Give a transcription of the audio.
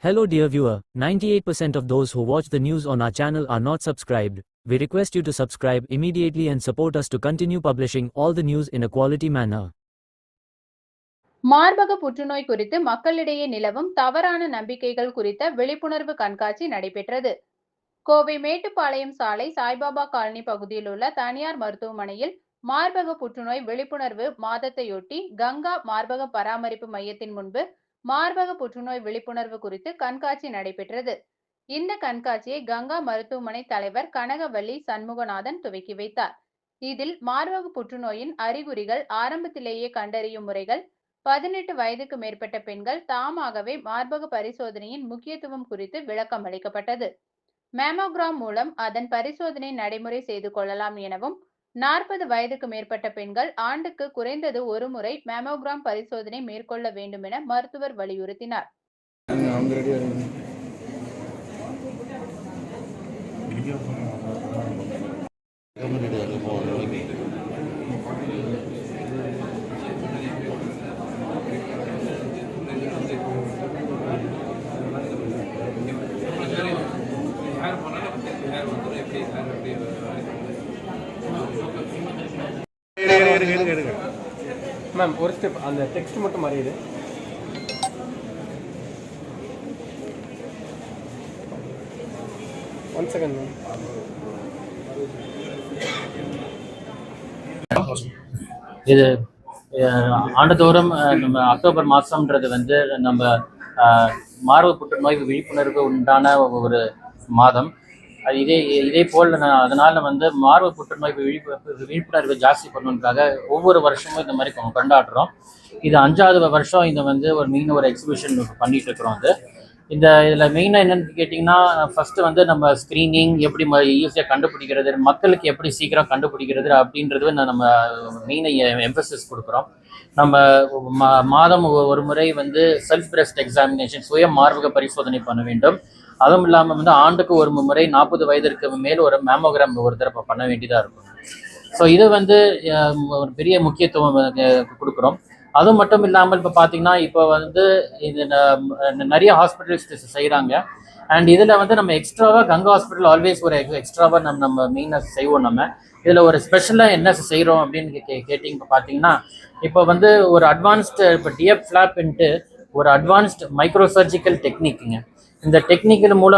Hello dear viewer, 98% of those who watch the news on our channel are not subscribed. We request you to subscribe immediately and support us to continue publishing all the news in a quality manner. மார்பக புற்றுநோய் குறித்து மக்களிடையே நிலவும் தவறான நம்பிக்கைகள் குறித்த விழிப்புணர்வு கண்காட்சி நடைபெற்றது. கோவை மேட்டுப்பாளையம் சாலை சாய்பாபா காலனி பகுதியில் உள்ள தனியார் மருத்துவமனையில் மார்பக புற்றுநோய் விழிப்புணர்வு மாதத்தையொட்டி கங்கா மார்பக பராமரிப்பு மையத்தின் முன்பு மார்பக புற்றுநோய் விழிப்புணர்வு குறித்து கண்காட்சி நடைபெற்றது. இந்த கண்காட்சியை கங்கா மருத்துவமனை தலைவர் கனகவள்ளி சண்முகநாதன் துவக்கி வைத்தார். இதில் மார்பக புற்றுநோயின் அறிகுறிகள், ஆரம்பத்திலேயே கண்டறியும் முறைகள், 18 வயதுக்கு மேற்பட்ட பெண்கள் தாமாகவே மார்பக பரிசோதனையின் முக்கியத்துவம் குறித்து விளக்கம் அளிக்கப்பட்டது. மேமோகிராம் மூலம் அதன் பரிசோதனை நடைமுறை செய்து கொள்ளலாம் எனவும், 40 வயதுக்கு மேற்பட்ட பெண்கள் ஆண்டுக்கு குறைந்தது ஒரு முறை மேமோகிராம் பரிசோதனை மேற்கொள்ள வேண்டும் என மருத்துவர் வலியுறுத்தினார். மேம் ஒரு ஸ்டெப் அந்த டெக்ஸ்ட் மட்டும் மாறிடுது. One second ma'am. இது ஆண்டுதோறும் நம்ம அக்டோபர் மாதம்ன்றது வந்து நம்ம மார்பக புற்றுநோய் விழிப்புணர்வு உண்டான ஒரு மாதம். இதே போல் அதனால் வந்து மார்பக புற்றுநோய் விழிப்புணர்வு ஜாஸ்தி பண்ணணுக்காக ஒவ்வொரு வருஷமும் இந்த மாதிரி கொண்டாடுறோம். இது 5வது வருஷம் இதை வந்து ஒரு எக்ஸிபிஷன் பண்ணிட்டு இருக்கிறோம். இதில் மெயினாக என்னென்னு கேட்டிங்கன்னா, ஃபஸ்ட்டு வந்து நம்ம ஸ்க்ரீனிங் எப்படி ஈஸியாக கண்டுபிடிக்கிறது, மக்களுக்கு எப்படி சீக்கிரம் கண்டுபிடிக்கிறது அப்படின்றது நம்ம மெயினாக எம்பசிஸ் கொடுக்குறோம். நம்ம மாதம் ஒரு முறை வந்து செல்ஃப் பிரெஸ்ட் எக்ஸாமினேஷன், சுய மார்பக பரிசோதனை பண்ண வேண்டும். அதுவும் இல்லாமல் வந்து ஆண்டுக்கு ஒரு முறை 40 வயதிற்கு மேல் ஒரு மேமோகிராம் ஒரு தடவை பண்ண வேண்டியதாக இருக்கும். ஸோ இது வந்து ஒரு பெரிய முக்கியத்துவம் கொடுக்குறோம். அதுவும் மட்டும் இல்லாமல் இப்போ பார்த்தீங்கன்னா, இப்போ வந்து இது நிறைய ஹாஸ்பிட்டல்ஸ் செய்கிறாங்க. அண்ட் இதில் வந்து நம்ம எக்ஸ்ட்ராவாக கங்கா ஹாஸ்பிட்டல் ஆல்வேஸ் ஒரு எக்ஸ்ட்ராவாக நம்ம மெயினாக செய்வோம். நம்ம இதில் ஒரு ஸ்பெஷலாக என்ன செய்கிறோம் அப்படின்னு கேட்டிங்க. இப்போ பார்த்தீங்கன்னா, இப்போ வந்து ஒரு அட்வான்ஸ்டு இப்போ டிஎஃப் ஃப்ளாப்ன்ட்டு ஒரு அட்வான்ஸ்டு மைக்ரோசர்ஜிக்கல் டெக்னிக்குங்க. இந்த டெக்னிக்கின் மூலம்